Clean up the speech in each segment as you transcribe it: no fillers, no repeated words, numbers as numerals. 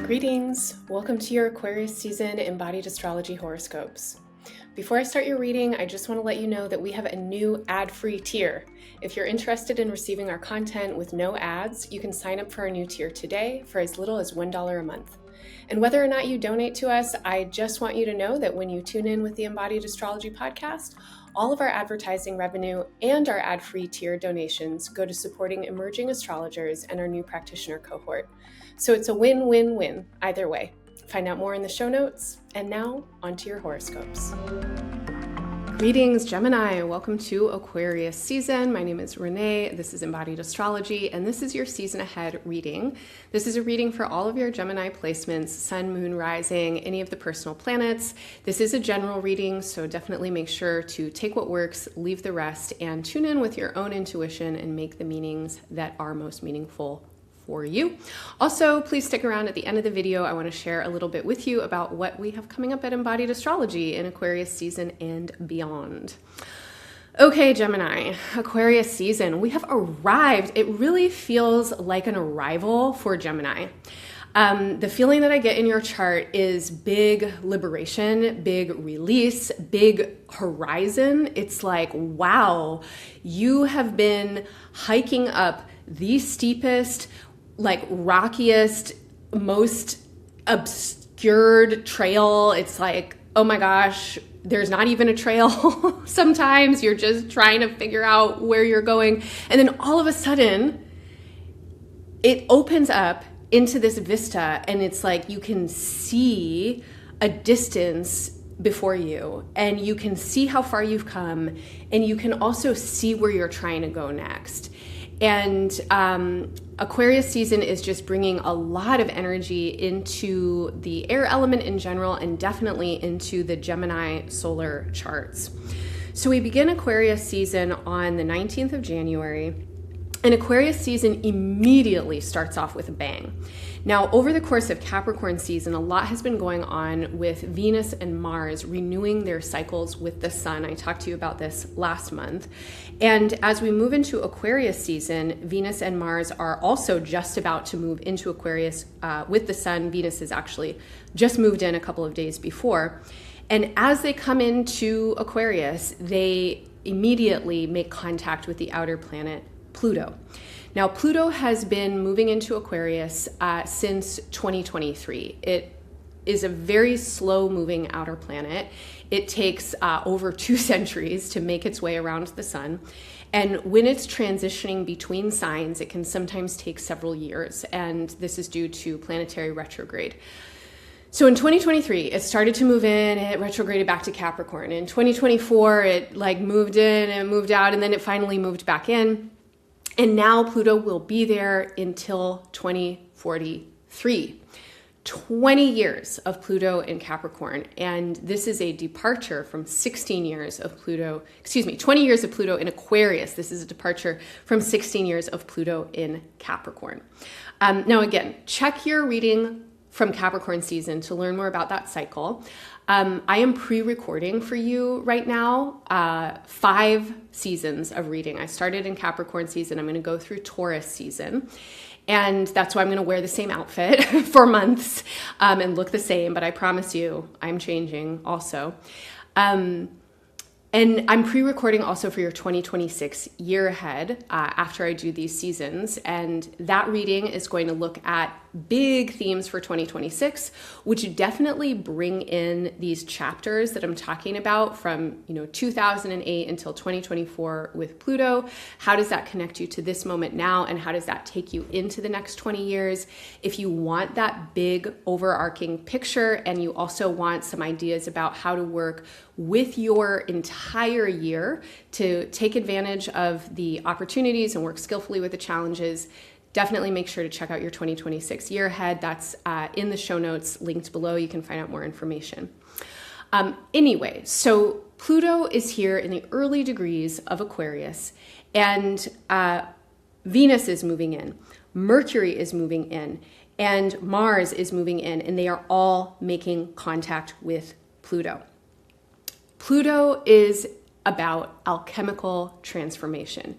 Greetings! Welcome to your Aquarius season Embodied Astrology horoscopes. Before I start your reading, I just want to let you know that we have a new ad-free tier. If you're interested in receiving our content with no ads, you can sign up for our new tier today for as little as $1 a month. And whether or not you donate to us, I just want you to know that when you tune in with the Embodied Astrology podcast, all of our advertising revenue and our ad-free tier donations go to supporting emerging astrologers and our new practitioner cohort. So it's a win-win-win either way. Find out more in the show notes. And now, onto your horoscopes. Greetings, Gemini. Welcome to Aquarius season. My name is Renee. This is Embodied Astrology, and this is your season ahead reading. This is a reading for all of your Gemini placements, sun, moon, rising, any of the personal planets. This is a general reading, so definitely make sure to take what works, leave the rest, and tune in with your own intuition and make the meanings that are most meaningful for you. Also, please stick around at the end of the video. I want to share a little bit with you about what we have coming up at Embodied Astrology in Aquarius season and beyond. Okay, Gemini, Aquarius season, we have arrived. It really feels like an arrival for Gemini. The feeling that I get in your chart is big liberation, big release, big horizon. It's like, wow, you have been hiking up the steepest, rockiest, most obscured trail. It's like, oh my gosh, there's not even a trail. Sometimes you're just trying to figure out where you're going. And then all of a sudden, it opens up into this vista, and it's like you can see a distance before you, and you can see how far you've come, and you can also see where you're trying to go next. And Aquarius season is just bringing a lot of energy into the air element in general, and definitely into the Gemini solar charts. So we begin Aquarius season on the 19th of January, and Aquarius season immediately starts off with a bang. Now, over the course of Capricorn season, a lot has been going on with Venus and Mars renewing their cycles with the sun. I talked to you about this last month. And as we move into Aquarius season, Venus and Mars are also just about to move into Aquarius with the sun. Venus has actually just moved in a couple of days before. And as they come into Aquarius, they immediately make contact with the outer planet, Pluto. Now, Pluto has been moving into Aquarius since 2023. It is a very slow-moving outer planet. It takes over 2 centuries to make its way around the sun. And when it's transitioning between signs, it can sometimes take several years. And this is due to planetary retrograde. So in 2023, it started to move in, it retrograded back to Capricorn. In 2024, it moved in and moved out, and then it finally moved back in. And now Pluto will be there until 2043. 20 years of Pluto in Capricorn. And this is a departure from 16 years of Pluto, 20 years of Pluto in Aquarius. This is a departure from 16 years of Pluto in Capricorn. Now again, check your reading from Capricorn season to learn more about that cycle. I am pre-recording for you right now 5 seasons of reading. I started in Capricorn season. I'm going to go through Taurus season. And that's why I'm going to wear the same outfit for months and look the same. But I promise you, I'm changing also. And I'm pre-recording also for your 2026 year ahead after I do these seasons. And that reading is going to look at big themes for 2026, which definitely bring in these chapters that I'm talking about from 2008 until 2024 with Pluto. How does that connect you to this moment now? And how does that take you into the next 20 years? If you want that big overarching picture, and you also want some ideas about how to work with your entire year to take advantage of the opportunities and work skillfully with the challenges, definitely make sure to check out your 2026 year ahead. That's in the show notes linked below. You can find out more information. Anyway, so Pluto is here in the early degrees of Aquarius, and Venus is moving in, Mercury is moving in, and Mars is moving in, and they are all making contact with Pluto. Pluto is about alchemical transformation.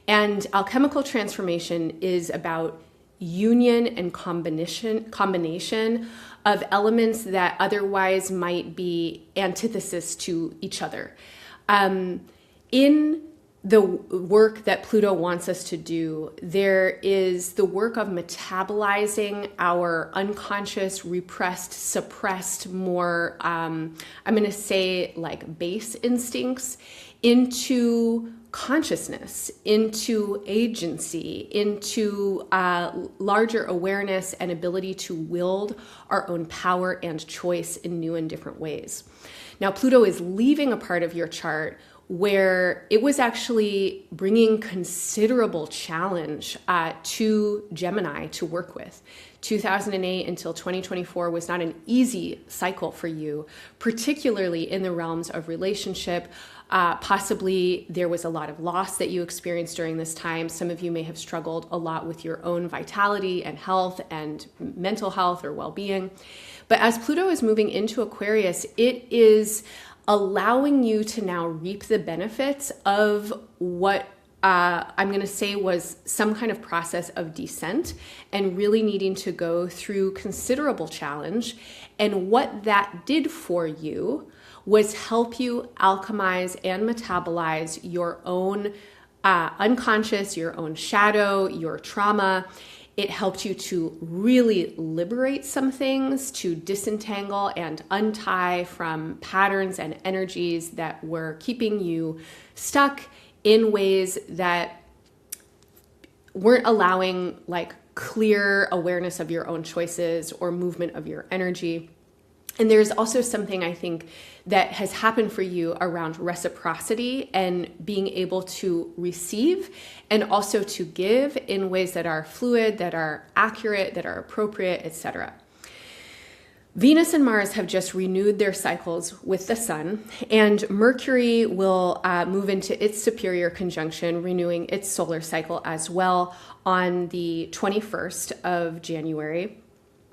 And alchemical transformation is about union and combination of elements that otherwise might be antithesis to each other. In the work that Pluto wants us to do, there is the work of metabolizing our unconscious, repressed, suppressed, more, I'm going to say like base instincts into consciousness, into agency, into larger awareness and ability to wield our own power and choice in new and different ways. Now, Pluto is leaving a part of your chart where it was actually bringing considerable challenge to Gemini to work with. 2008 until 2024 was not an easy cycle for you, particularly in the realms of relationship. Possibly there was a lot of loss that you experienced during this time. Some of you may have struggled a lot with your own vitality and health and mental health or well-being. But as Pluto is moving into Aquarius, it is allowing you to now reap the benefits of what I'm going to say was some kind of process of descent and really needing to go through considerable challenge. And what that did for you was help you alchemize and metabolize your own unconscious, your own shadow, your trauma. It helped you to really liberate some things, to disentangle and untie from patterns and energies that were keeping you stuck in ways that weren't allowing like clear awareness of your own choices or movement of your energy. And there's also something I think that has happened for you around reciprocity and being able to receive and also to give in ways that are fluid, that are accurate, that are appropriate, etc. Venus and Mars have just renewed their cycles with the Sun, and Mercury will move into its superior conjunction, renewing its solar cycle as well on the 21st of January.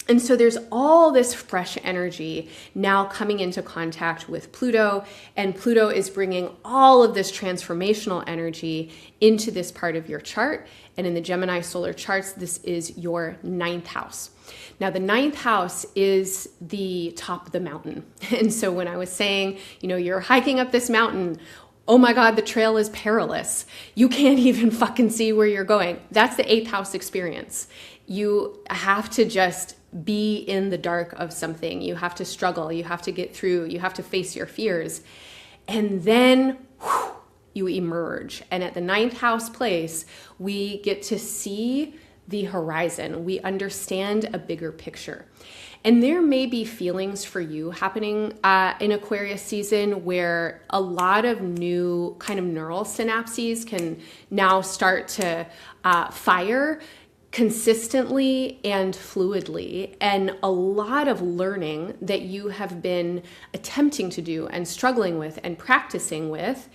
And so there's all this fresh energy now coming into contact with Pluto, and Pluto is bringing all of this transformational energy into this part of your chart. And in the Gemini solar charts, this is your 9th house. Now, the 9th house is the top of the mountain. And so when I was saying, you're hiking up this mountain, oh my God, the trail is perilous. You can't even fucking see where you're going. That's the 8th house experience. You have to just be in the dark of something. You have to struggle. You have to get through. You have to face your fears. And then you emerge. And at the 9th house place, we get to see the horizon. We understand a bigger picture. And there may be feelings for you happening in Aquarius season where a lot of new kind of neural synapses can now start to fire consistently and fluidly, and a lot of learning that you have been attempting to do and struggling with and practicing with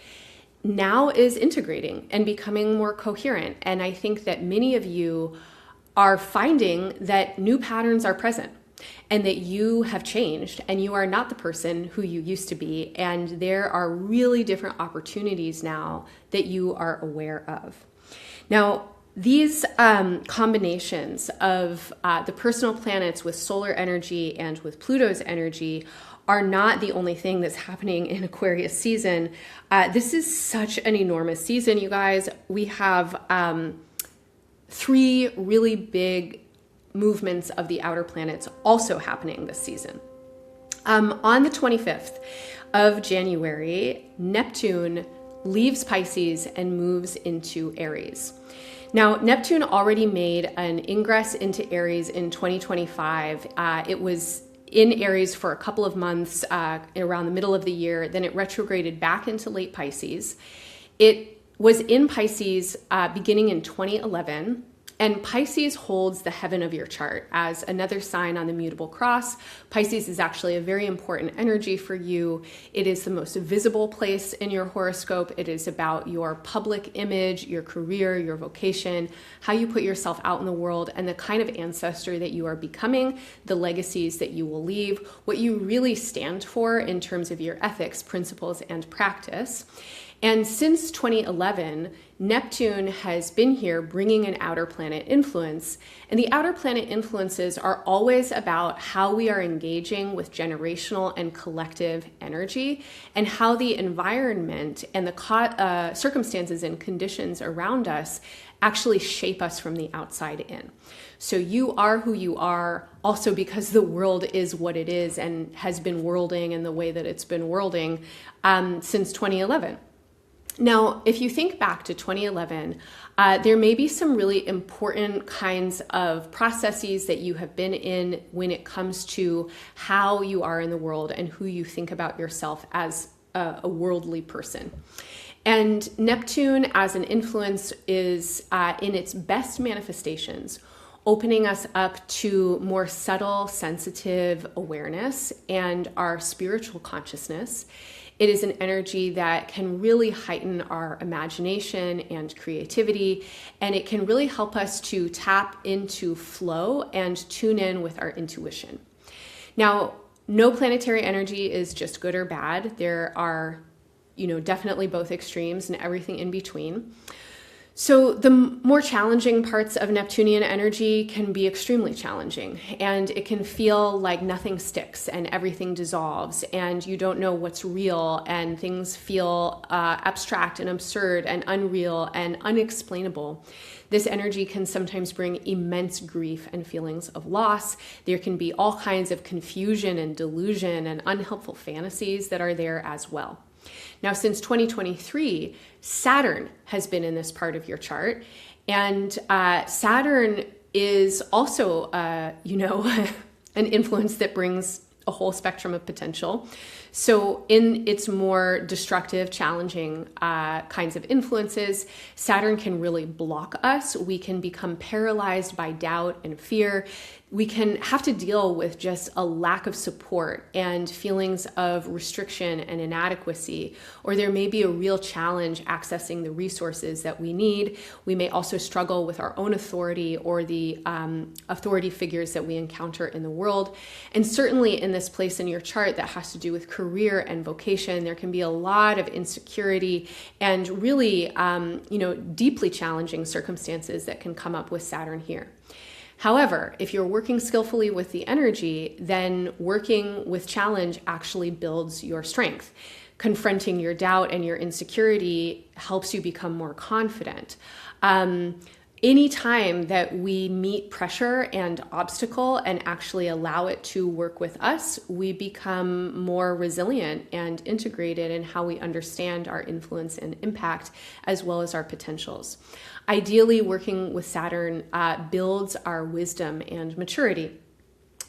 now is integrating and becoming more coherent. And I think that many of you are finding that new patterns are present and that you have changed and you are not the person who you used to be. And there are really different opportunities now that you are aware of. Now, these combinations of the personal planets with solar energy and with Pluto's energy are not the only thing that's happening in Aquarius season. This is such an enormous season, you guys. We have 3 really big movements of the outer planets also happening this season. On the 25th of January, Neptune leaves Pisces and moves into Aries. Now, Neptune already made an ingress into Aries in 2025. It was in Aries for a couple of months around the middle of the year. Then it retrograded back into late Pisces. It was in Pisces beginning in 2011. And Pisces holds the heaven of your chart as another sign on the mutable cross. Pisces is actually a very important energy for you. It is the most visible place in your horoscope. It is about your public image, your career, your vocation, how you put yourself out in the world, and the kind of ancestor that you are becoming, the legacies that you will leave, what you really stand for in terms of your ethics, principles, and practice. And since 2011, Neptune has been here bringing an outer planet influence. And the outer planet influences are always about how we are engaging with generational and collective energy, and how the environment and the circumstances and conditions around us actually shape us from the outside in. So you are who you are also because the world is what it is and has been worlding in the way that it's been worlding since 2011. Now, if you think back to 2011, there may be some really important kinds of processes that you have been in when it comes to how you are in the world and who you think about yourself as a worldly person. And Neptune as an influence is in its best manifestations, opening us up to more subtle, sensitive awareness and our spiritual consciousness. It is an energy that can really heighten our imagination and creativity, and it can really help us to tap into flow and tune in with our intuition. Now, no planetary energy is just good or bad. There are, definitely both extremes and everything in between. So the more challenging parts of Neptunian energy can be extremely challenging, and it can feel like nothing sticks and everything dissolves and you don't know what's real, and things feel abstract and absurd and unreal and unexplainable. This energy can sometimes bring immense grief and feelings of loss. There can be all kinds of confusion and delusion and unhelpful fantasies that are there as well. Now, since 2023, Saturn has been in this part of your chart, and Saturn is also, an influence that brings a whole spectrum of potential. So in its more destructive, challenging kinds of influences, Saturn can really block us. We can become paralyzed by doubt and fear. We can have to deal with just a lack of support and feelings of restriction and inadequacy, or there may be a real challenge accessing the resources that we need. We may also struggle with our own authority or the authority figures that we encounter in the world. And certainly in this place in your chart that has to do with career and vocation, there can be a lot of insecurity and really, deeply challenging circumstances that can come up with Saturn here. However, if you're working skillfully with the energy, then working with challenge actually builds your strength. Confronting your doubt and your insecurity helps you become more confident. Anytime that we meet pressure and obstacle and actually allow it to work with us, we become more resilient and integrated in how we understand our influence and impact, as well as our potentials. Ideally, working with Saturn builds our wisdom and maturity.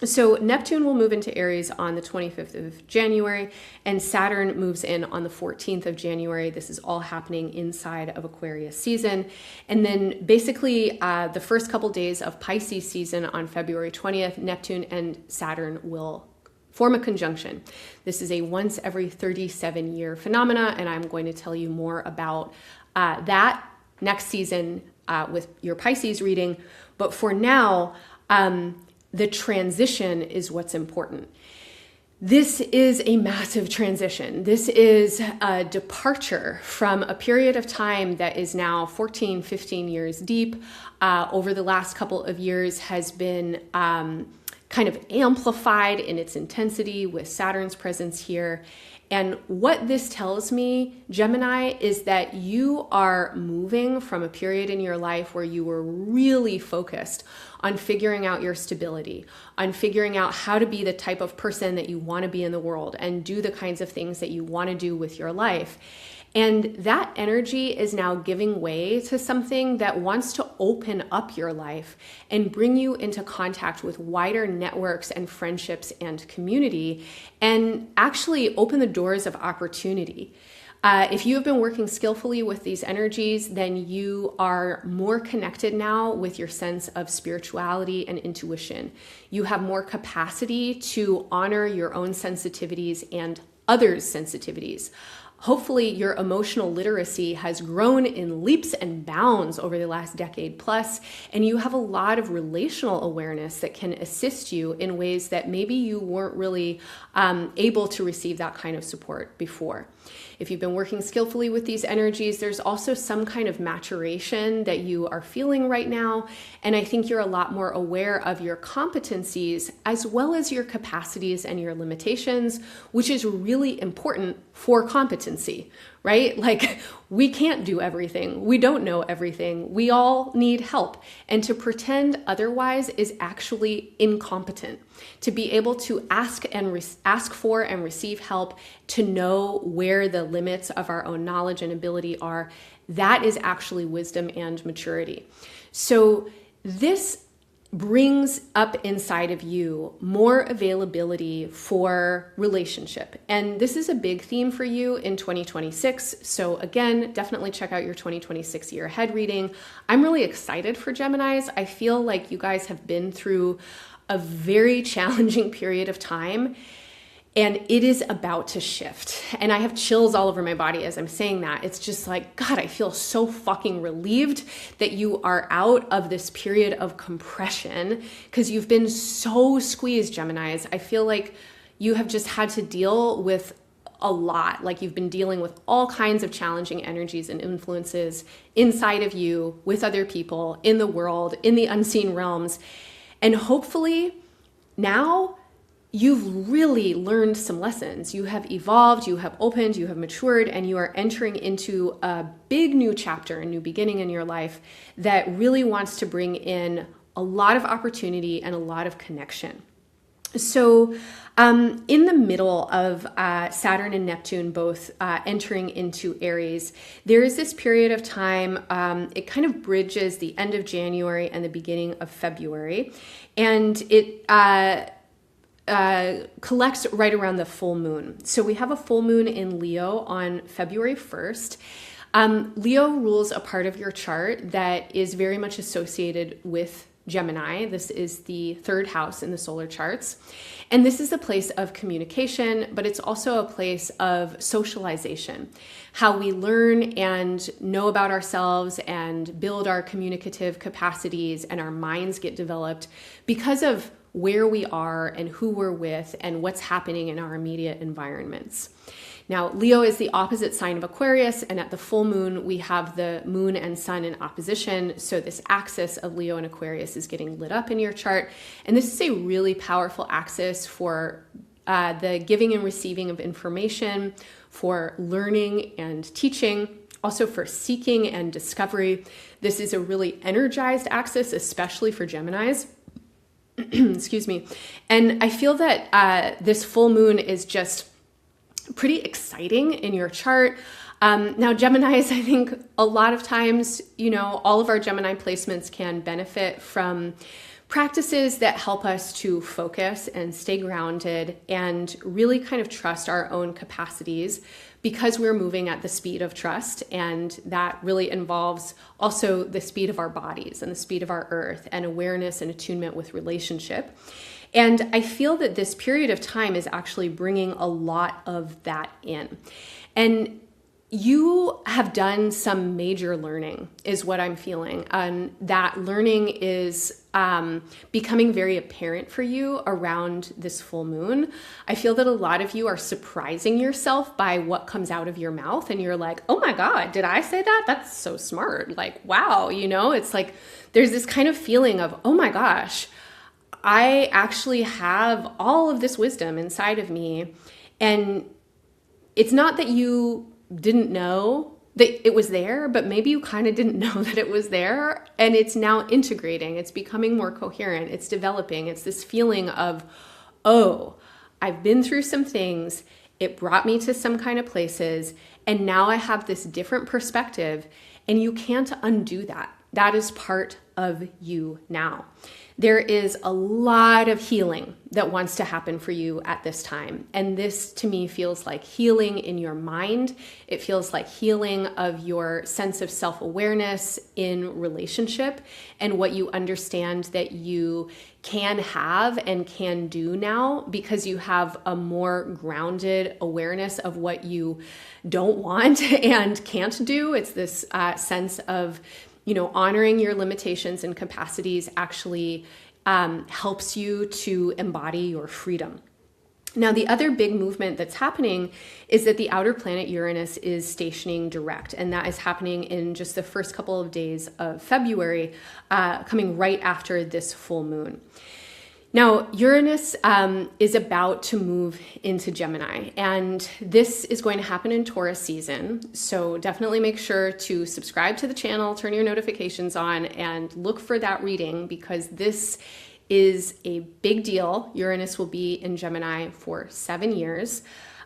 So Neptune will move into Aries on the 25th of January, and Saturn moves in on the 14th of January. This is all happening inside of Aquarius season. And then basically the first couple days of Pisces season on February 20th, Neptune and Saturn will form a conjunction. This is a once every 37-year phenomena, and I'm going to tell you more about that next season with your Pisces reading. But for now, the transition is what's important. This is a massive transition. This is a departure from a period of time that is now 14, 15 years deep. Over the last couple of years has been kind of amplified in its intensity with Saturn's presence here. And what this tells me, Gemini, is that you are moving from a period in your life where you were really focused on figuring out your stability, on figuring out how to be the type of person that you want to be in the world and do the kinds of things that you want to do with your life. And that energy is now giving way to something that wants to open up your life and bring you into contact with wider networks and friendships and community, and actually open the doors of opportunity. If you have been working skillfully with these energies, then you are more connected now with your sense of spirituality and intuition. You have more capacity to honor your own sensitivities and others' sensitivities. Hopefully your emotional literacy has grown in leaps and bounds over the last decade plus, and you have a lot of relational awareness that can assist you in ways that maybe you weren't really able to receive that kind of support before. If you've been working skillfully with these energies, there's also some kind of maturation that you are feeling right now. And I think you're a lot more aware of your competencies as well as your capacities and your limitations, which is really important for competency, right? Like, we can't do everything. We don't know everything. We all need help. And to pretend otherwise is actually incompetent. To be able to ask for and receive help, to know where the limits of our own knowledge and ability are, that is actually wisdom and maturity. So this brings up inside of you more availability for relationship. And this is a big theme for you in 2026. So again, definitely check out your 2026 year ahead reading. I'm really excited for Geminis. I feel like you guys have been through a very challenging period of time, and it is about to shift. And I have chills all over my body as I'm saying that. It's just like, God, I feel so fucking relieved that you are out of this period of compression, because you've been so squeezed, Geminis. I feel like you have just had to deal with a lot. Like, you've been dealing with all kinds of challenging energies and influences inside of you, with other people, in the world, in the unseen realms. And hopefully now you've really learned some lessons. You have evolved, you have opened, you have matured, and you are entering into a big new chapter, a new beginning in your life that really wants to bring in a lot of opportunity and a lot of connection. So in the middle of Saturn and Neptune both entering into Aries, there is this period of time, it kind of bridges the end of January and the beginning of February, and it collects right around the full moon. So we have a full moon in Leo on February 1st. Leo rules a part of your chart that is very much associated with Gemini. This is the third house in the solar charts. And this is a place of communication, but it's also a place of socialization, how we learn and know about ourselves and build our communicative capacities, and our minds get developed because of where we are and who we're with and what's happening in our immediate environments. Now, Leo is the opposite sign of Aquarius, and at the full moon, we have the moon and sun in opposition. So this axis of Leo and Aquarius is getting lit up in your chart. And this is a really powerful axis for the giving and receiving of information, for learning and teaching, also for seeking and discovery. This is a really energized axis, especially for Geminis. Excuse me. And I feel that this full moon is just pretty exciting in your chart. Now, Geminis, I think a lot of times, all of our Gemini placements can benefit from practices that help us to focus and stay grounded and really kind of trust our own capacities, because we're moving at the speed of trust. And that really involves also the speed of our bodies and the speed of our earth, and awareness and attunement with relationship. And I feel that this period of time is actually bringing a lot of that in. And you have done some major learning, is what I'm feeling. That learning is becoming very apparent for you around this full moon. I feel that a lot of you are surprising yourself by what comes out of your mouth. And you're like, oh my God, did I say that? That's so smart. Like, wow, it's like there's this kind of feeling of, oh my gosh, I actually have all of this wisdom inside of me. And it's not that you didn't know that it was there, but maybe you kind of didn't know that it was there. And it's now integrating. It's becoming more coherent. It's developing. It's this feeling of, oh, I've been through some things. It brought me to some kind of places. And now I have this different perspective. And you can't undo that. That is part of you now. There is a lot of healing that wants to happen for you at this time. And this to me feels like healing in your mind. It feels like healing of your sense of self-awareness in relationship and what you understand that you can have and can do now, because you have a more grounded awareness of what you don't want and can't do. It's this sense of, honoring your limitations and capacities actually helps you to embody your freedom. Now, the other big movement that's happening is that the outer planet Uranus is stationing direct, and that is happening in just the first couple of days of February, coming right after this full moon. Now, Uranus is about to move into Gemini, and this is going to happen in Taurus season. So definitely make sure to subscribe to the channel, turn your notifications on, and look for that reading, because this is a big deal. Uranus will be in Gemini for 7 years,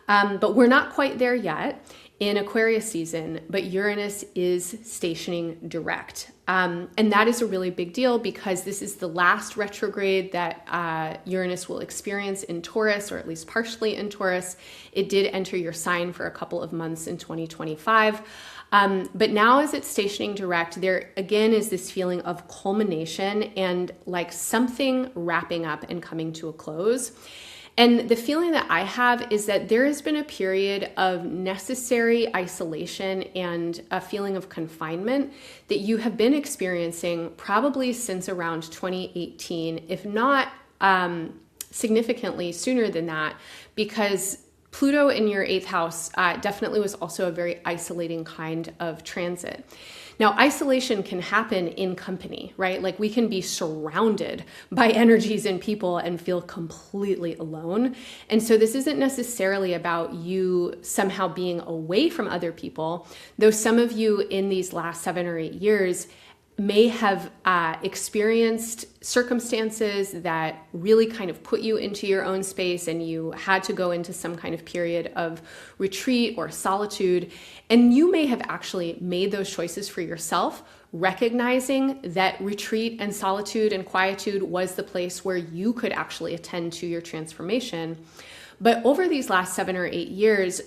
but we're not quite there yet in Aquarius season, but Uranus is stationing direct. And that is a really big deal, because this is the last retrograde that Uranus will experience in Taurus, or at least partially in Taurus. It did enter your sign for a couple of months in 2025. But now as it's stationing direct, there again is this feeling of culmination and like something wrapping up and coming to a close. And the feeling that I have is that there has been a period of necessary isolation and a feeling of confinement that you have been experiencing probably since around 2018, if not significantly sooner than that, because Pluto in your 8th house definitely was also a very isolating kind of transit. Now, isolation can happen in company, right? Like we can be surrounded by energies and people and feel completely alone. And so this isn't necessarily about you somehow being away from other people, though some of you in these last 7 or 8 years may have experienced circumstances that really kind of put you into your own space, and you had to go into some kind of period of retreat or solitude. And you may have actually made those choices for yourself, recognizing that retreat and solitude and quietude was the place where you could actually attend to your transformation. But over these last 7 or 8 years,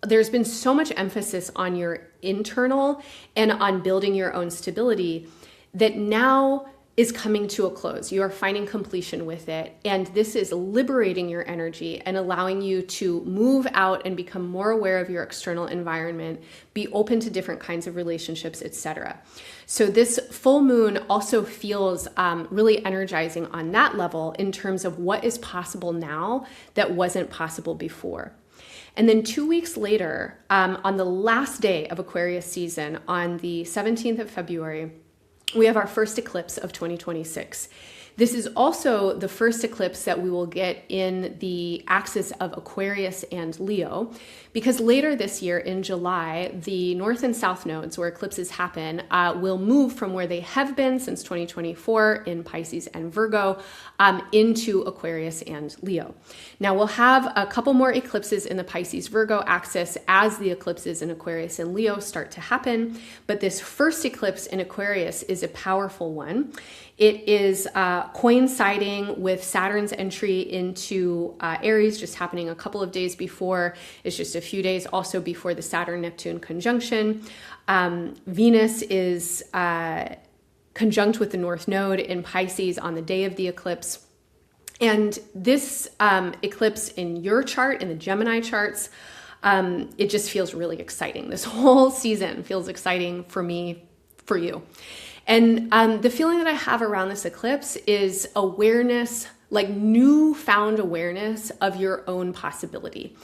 there's been so much emphasis on your internal and on building your own stability that now is coming to a close. You are finding completion with it. And this is liberating your energy and allowing you to move out and become more aware of your external environment, be open to different kinds of relationships, etc. So this full moon also feels really energizing on that level in terms of what is possible now that wasn't possible before. And then 2 weeks later, on the last day of Aquarius season, on the 17th of February, we have our first eclipse of 2026. This is also the first eclipse that we will get in the axis of Aquarius and Leo, because later this year in July, the north and south nodes where eclipses happen will move from where they have been since 2024 in Pisces and Virgo into Aquarius and Leo. Now we'll have a couple more eclipses in the Pisces-Virgo axis as the eclipses in Aquarius and Leo start to happen, but this first eclipse in Aquarius is a powerful one. It is coinciding with Saturn's entry into Aries, just happening a couple of days before. It's just a few days also before the Saturn-Neptune conjunction. Venus is conjunct with the North Node in Pisces on the day of the eclipse. And this eclipse in your chart, in the Gemini charts, it just feels really exciting. This whole season feels exciting for me, for you. And the feeling that I have around this eclipse is awareness, like newfound awareness of your own possibility.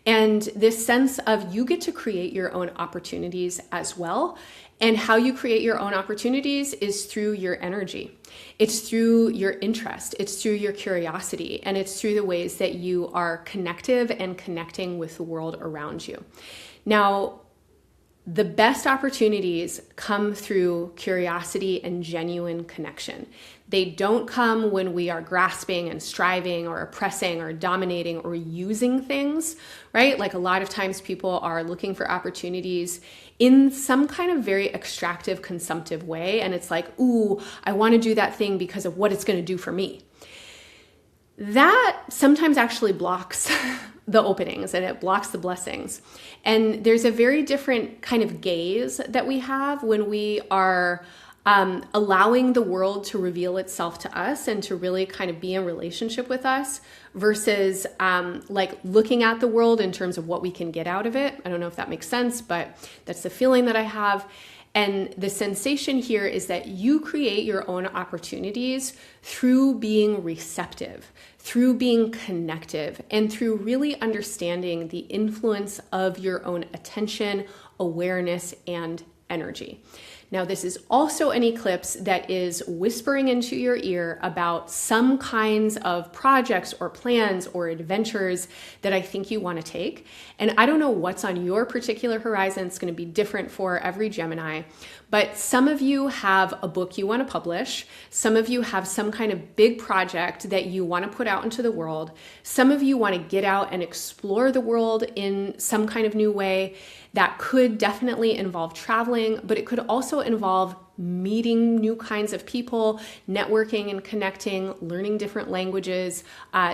And this sense of you get to create your own opportunities as well. And how you create your own opportunities is through your energy. It's through your interest. It's through your curiosity. And it's through the ways that you are connective and connecting with the world around you. Now, the best opportunities come through curiosity and genuine connection. They don't come when we are grasping and striving or oppressing or dominating or using things, right? Like a lot of times people are looking for opportunities in some kind of very extractive, consumptive way. And it's like, ooh, I want to do that thing because of what it's going to do for me. That sometimes actually blocks the openings and it blocks the blessings. And there's a very different kind of gaze that we have when we are allowing the world to reveal itself to us and to really kind of be in relationship with us versus like looking at the world in terms of what we can get out of it. I don't know if that makes sense, but that's the feeling that I have. And the sensation here is that you create your own opportunities through being receptive, through being connective, and through really understanding the influence of your own attention, awareness, and energy. Now, this is also an eclipse that is whispering into your ear about some kinds of projects or plans or adventures that I think you want to take. And I don't know what's on your particular horizon. It's going to be different for every Gemini. But some of you have a book you want to publish. Some of you have some kind of big project that you want to put out into the world. Some of you want to get out and explore the world in some kind of new way. That could definitely involve traveling, but it could also involve meeting new kinds of people, networking and connecting, learning different languages,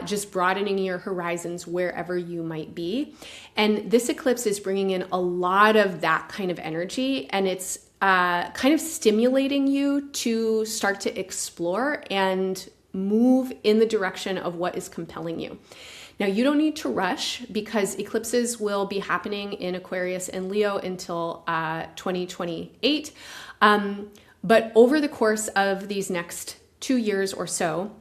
just broadening your horizons wherever you might be. And this eclipse is bringing in a lot of that kind of energy, and it's kind of stimulating you to start to explore and move in the direction of what is compelling you. Now, you don't need to rush because eclipses will be happening in Aquarius and Leo until 2028. But over the course of these next 2 years or so,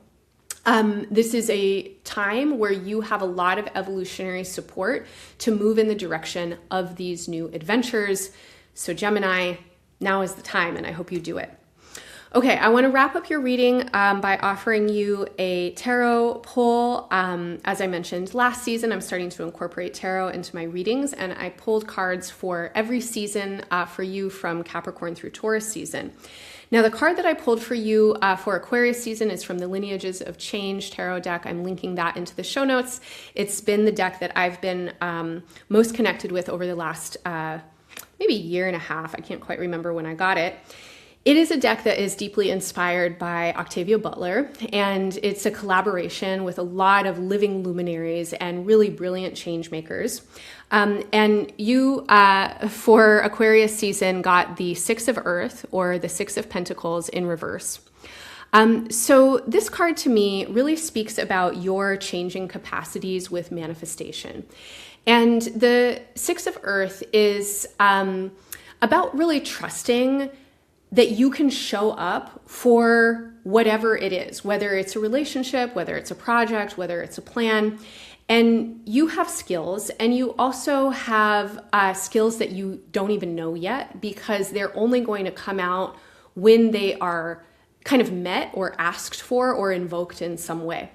this is a time where you have a lot of evolutionary support to move in the direction of these new adventures. So Gemini, now is the time, and I hope you do it. Okay, I want to wrap up your reading by offering you a tarot pull. As I mentioned last season, I'm starting to incorporate tarot into my readings, and I pulled cards for every season for you from Capricorn through Taurus season. Now, the card that I pulled for you for Aquarius season is from the Lineages of Change tarot deck. I'm linking that into the show notes. It's been the deck that I've been most connected with over the last maybe year and a half. I can't quite remember when I got it. It is a deck that is deeply inspired by Octavia Butler, and it's a collaboration with a lot of living luminaries and really brilliant change makers. And you, for Aquarius season, got the Six of Earth or the Six of Pentacles in reverse. So this card to me really speaks about your changing capacities with manifestation. And the Six of Earth is about really trusting that you can show up for whatever it is, whether it's a relationship, whether it's a project, whether it's a plan. And you have skills, and you also have skills that you don't even know yet, because they're only going to come out when they are kind of met or asked for or invoked in some way.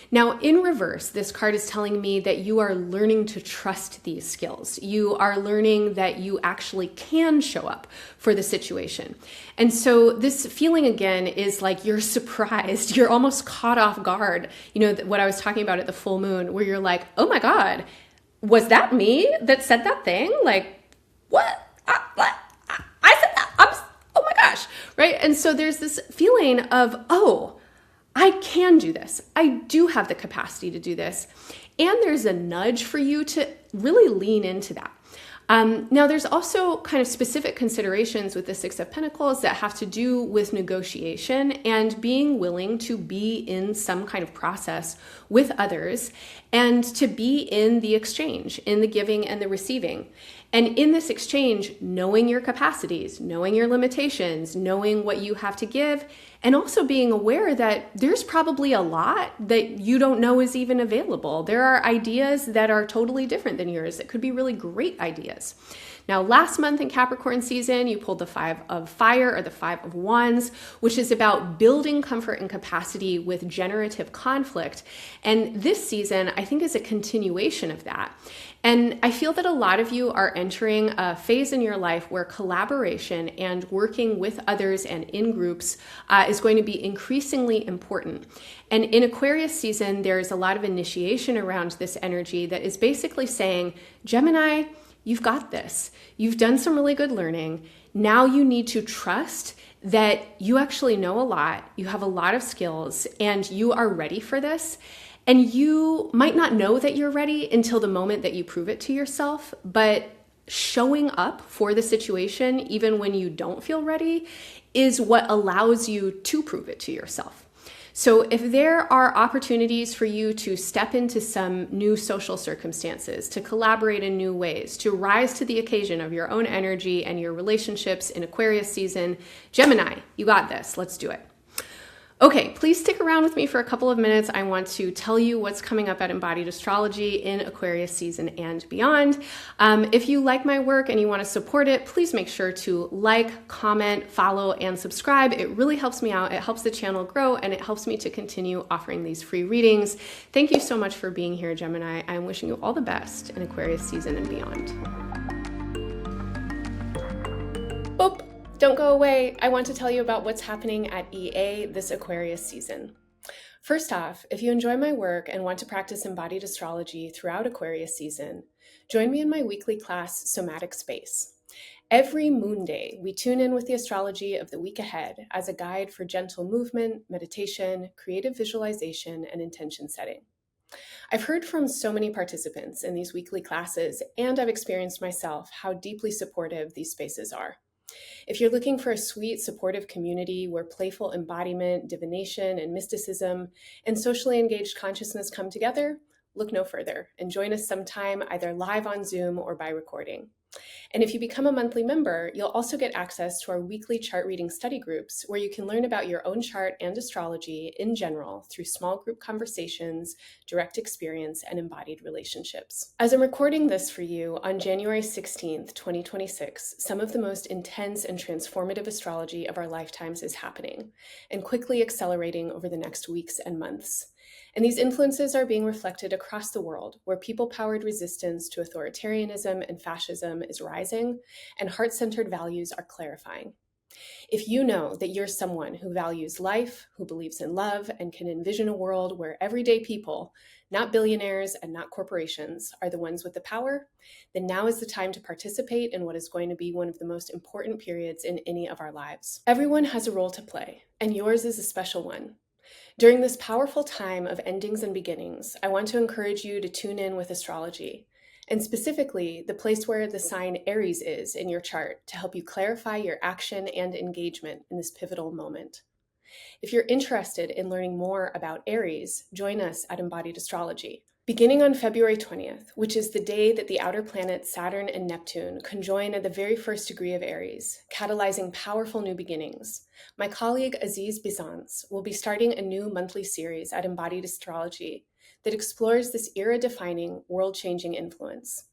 Now, in reverse, this card is telling me that you are learning to trust these skills. You are learning that you actually can show up for the situation. And so this feeling again is like you're surprised, you're almost caught off guard. You know, what I was talking about at the full moon, where you're like, oh my God, was that me that said that thing? Like, what? I said that. Oh my gosh, right? And so there's this feeling of, oh, I can do this. I do have the capacity to do this. And there's a nudge for you to really lean into that. Now, there's also kind of specific considerations with the Six of Pentacles that have to do with negotiation and being willing to be in some kind of process with others and to be in the exchange, in the giving and the receiving. And in this exchange, knowing your capacities, knowing your limitations, knowing what you have to give, and also being aware that there's probably a lot that you don't know is even available. There are ideas that are totally different than yours that could be really great ideas. Now, last month in Capricorn season, you pulled the Five of Fire or the Five of Wands, which is about building comfort and capacity with generative conflict. And this season, I think, is a continuation of that. And I feel that a lot of you are entering a phase in your life where collaboration and working with others and in groups is going to be increasingly important. And in Aquarius season, there's a lot of initiation around this energy that is basically saying, Gemini, You've got this. You've done some really good learning. Now you need to trust that you actually know a lot, you have a lot of skills, and you are ready for this. And you might not know that you're ready until the moment that you prove it to yourself, but showing up for the situation, even when you don't feel ready, is what allows you to prove it to yourself. So if there are opportunities for you to step into some new social circumstances, to collaborate in new ways, to rise to the occasion of your own energy and your relationships in Aquarius season, Gemini, you got this. Let's do it. Okay, please stick around with me for a couple of minutes. I want to tell you what's coming up at Embodied Astrology in Aquarius season and beyond. If you like my work and you want to support it, please make sure to like, comment, follow, and subscribe. It really helps me out. It helps the channel grow, and it helps me to continue offering these free readings. Thank you so much for being here, Gemini. I'm wishing you all the best in Aquarius season and beyond. Boop. Don't go away. I want to tell you about what's happening at EA this Aquarius season. First off, if you enjoy my work and want to practice embodied astrology throughout Aquarius season, join me in my weekly class, Somatic Space. Every moon day, we tune in with the astrology of the week ahead as a guide for gentle movement, meditation, creative visualization, and intention setting. I've heard from so many participants in these weekly classes, and I've experienced myself how deeply supportive these spaces are. If you're looking for a sweet, supportive community where playful embodiment, divination, and mysticism and socially engaged consciousness come together, look no further and join us sometime either live on Zoom or by recording. And if you become a monthly member, you'll also get access to our weekly chart reading study groups where you can learn about your own chart and astrology in general through small group conversations, direct experience, and embodied relationships. As I'm recording this for you on January 16th, 2026, some of the most intense and transformative astrology of our lifetimes is happening and quickly accelerating over the next weeks and months. And these influences are being reflected across the world, where people-powered resistance to authoritarianism and fascism is rising, and heart-centered values are clarifying. If you know that you're someone who values life, who believes in love, and can envision a world where everyday people, not billionaires and not corporations, are the ones with the power, then now is the time to participate in what is going to be one of the most important periods in any of our lives. Everyone has a role to play, and yours is a special one. During this powerful time of endings and beginnings, I want to encourage you to tune in with astrology, and specifically the place where the sign Aries is in your chart to help you clarify your action and engagement in this pivotal moment. If you're interested in learning more about Aries, join us at Embodied Astrology. Beginning on February 20th, which is the day that the outer planets Saturn and Neptune conjoin at the very first degree of Aries, catalyzing powerful new beginnings, my colleague Aziz Bizance will be starting a new monthly series at Embodied Astrology that explores this era-defining, world-changing influence.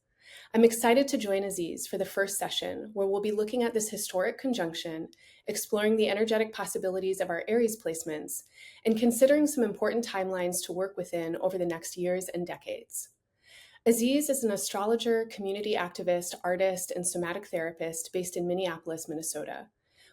I'm excited to join Aziz for the first session, where we'll be looking at this historic conjunction, exploring the energetic possibilities of our Aries placements, and considering some important timelines to work within over the next years and decades. Aziz is an astrologer, community activist, artist, and somatic therapist based in Minneapolis, Minnesota,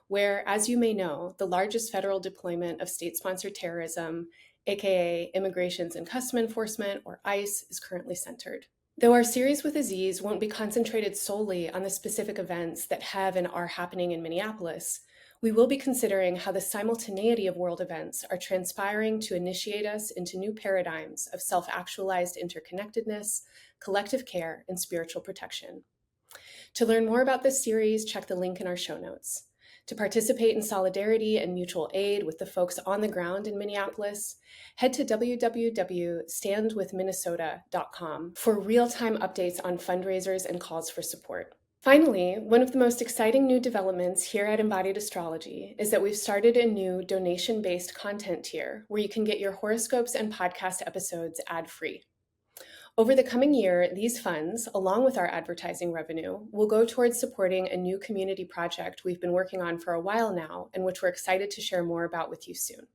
where, as you may know, the largest federal deployment of state-sponsored terrorism, aka Immigrations and Custom Enforcement, or ICE, is currently centered. Though our series with Aziz won't be concentrated solely on the specific events that have and are happening in Minneapolis, we will be considering how the simultaneity of world events are transpiring to initiate us into new paradigms of self-actualized interconnectedness, collective care, and spiritual protection. To learn more about this series, check the link in our show notes. To participate in solidarity and mutual aid with the folks on the ground in Minneapolis, head to www.standwithminnesota.com for real-time updates on fundraisers and calls for support. Finally, one of the most exciting new developments here at Embodied Astrology is that we've started a new donation-based content tier where you can get your horoscopes and podcast episodes ad-free. Over the coming year, these funds, along with our advertising revenue, will go towards supporting a new community project we've been working on for a while now and which we're excited to share more about with you soon.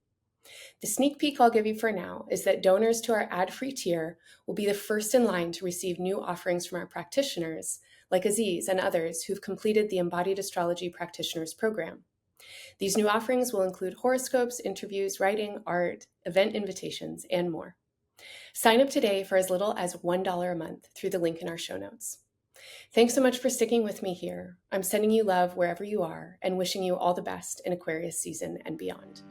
The sneak peek I'll give you for now is that donors to our ad-free tier will be the first in line to receive new offerings from our practitioners, like Aziz and others who've completed the Embodied Astrology Practitioners Program. These new offerings will include horoscopes, interviews, writing, art, event invitations, and more. Sign up today for as little as $1 a month through the link in our show notes. Thanks so much for sticking with me here. I'm sending you love wherever you are and wishing you all the best in Aquarius season and beyond.